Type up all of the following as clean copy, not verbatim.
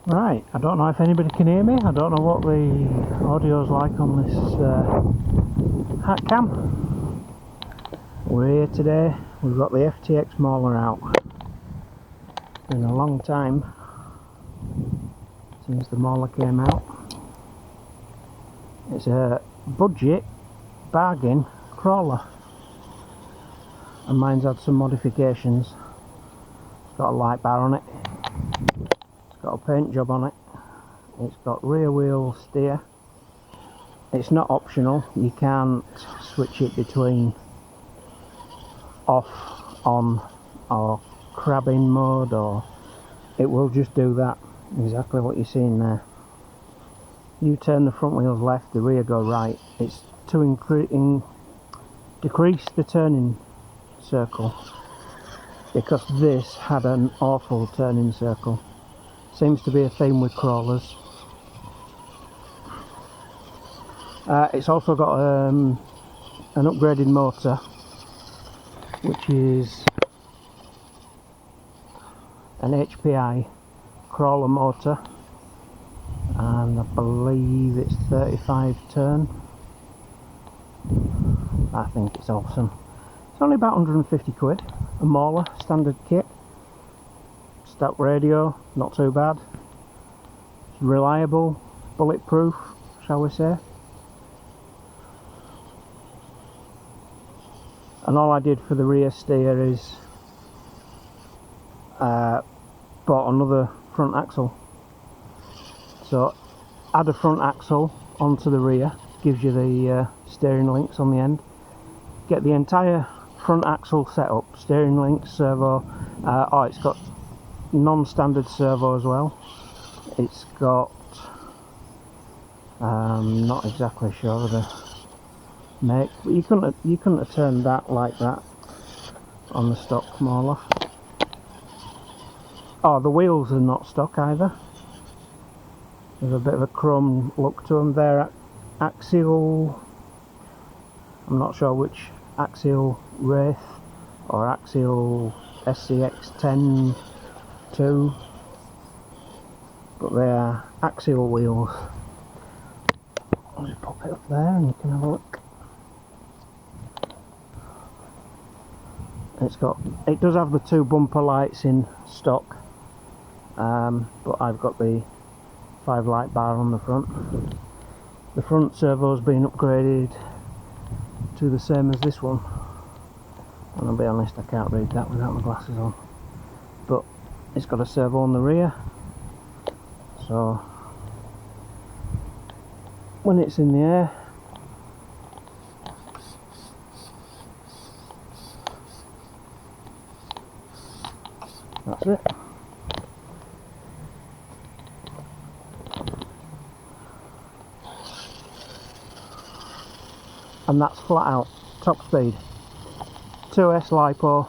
Right, I don't know if anybody can hear me. I don't know what the audio's like on this hat cam. We're here today. We've got the FTX Mauler out. It's been a long time since the Mauler came out. It's a budget bargain crawler, and mine's had some modifications. It's got a light bar on it. It's got a paint job on it. It's got rear wheel steer. It's not optional. You can't switch it between off, on, or crabbing mode, or it will just do that. Exactly what you're seeing there. You turn the front wheels left, the rear go right. It's to decrease the turning circle, because this had an awful turning circle. Seems to be a theme with crawlers. It's also got an upgraded motor, which is an HPI crawler motor, and I believe it's 35 turn. I think it's awesome. It's only about 150 quid. A Mauler standard kit. Stock radio, not too bad. It's reliable, bulletproof, shall we say. And all I did for the rear steer is bought another front axle. So add a front axle onto the rear, gives you the steering links on the end. Get the entire front axle set up, steering links, servo. Oh, it's got non-standard servo as well. It's got not exactly sure the make, but you couldn't have turned that like that on the stock Mauler. Oh, the wheels are not stock either. There's a bit of a chrome look to them. They're axial, I'm not sure which axial Wraith or axial SCX 10-2, but they are axial wheels. I'll just pop it up there and you can have a look. It does have the two bumper lights in stock, but I've got the 5 light bar on the front. The front servo's been upgraded to the same as this one, and I'll be honest, I can't read that without my glasses on. But it's got a servo on the rear, so when it's in the air, that's it. And that's flat out, top speed. 2S lipo,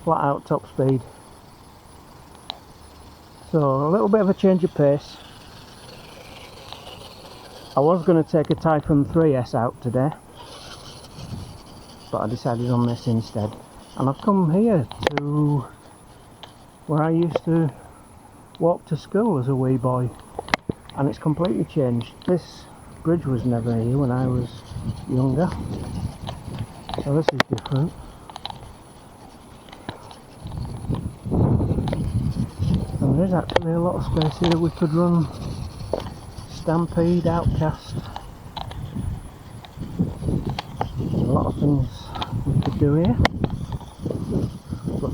flat out top speed. So a little bit of a change of pace. I was going to take a Typhon 3S out today, but I decided on this instead. And I've come here to where I used to walk to school as a wee boy, and it's completely changed. This bridge was never here when I was younger, so this is different. And there is actually a lot of space here. We could run Stampede, Outcast. There's a lot of things we could do here. But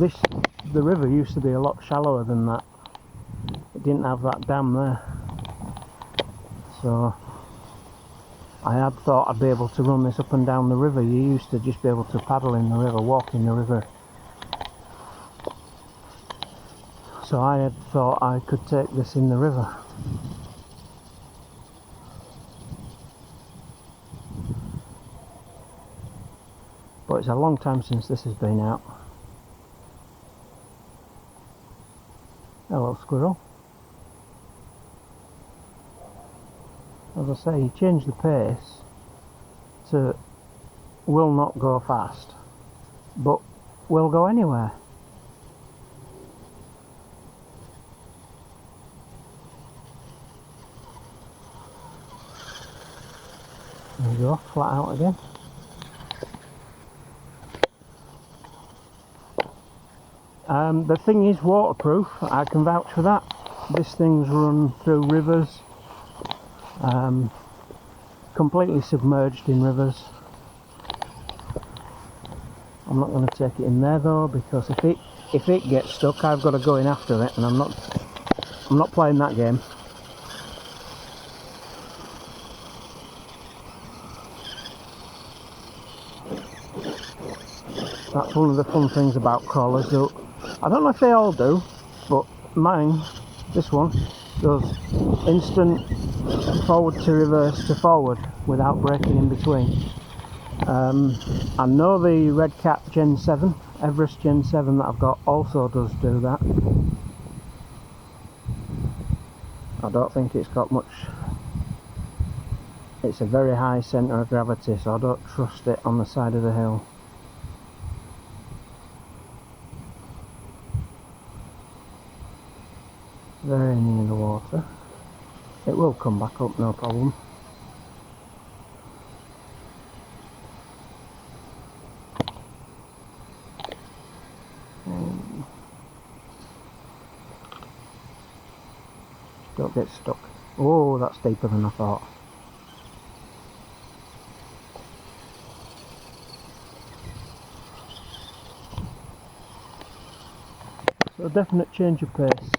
the river used to be a lot shallower than that. It didn't have that dam there. So I had thought I'd be able to run this up and down the river. You used to just be able to paddle in the river, walk in the river. So I had thought I could take this in the river. But it's a long time since this has been out. Hello, squirrel. As I say, you change the pace to will not go fast, but will go anywhere. There we go, flat out again. The thing is waterproof, I can vouch for that. This thing's run through rivers, completely submerged in rivers. I'm not going to take it in there though, because if it gets stuck, I've got to go in after it, and I'm not playing that game. That's one of the fun things about crawlers. I don't know if they all do, but mine, this one, does instant forward to reverse to forward without braking in between. I know the Red Cat Gen 7, Everest Gen 7 that I've got also does do that. I don't think it's got much, it's a very high centre of gravity, so I don't trust it on the side of the hill. Very near the water. It will come back up, no problem. Don't get stuck. Oh, that's deeper than I thought. So a definite change of pace.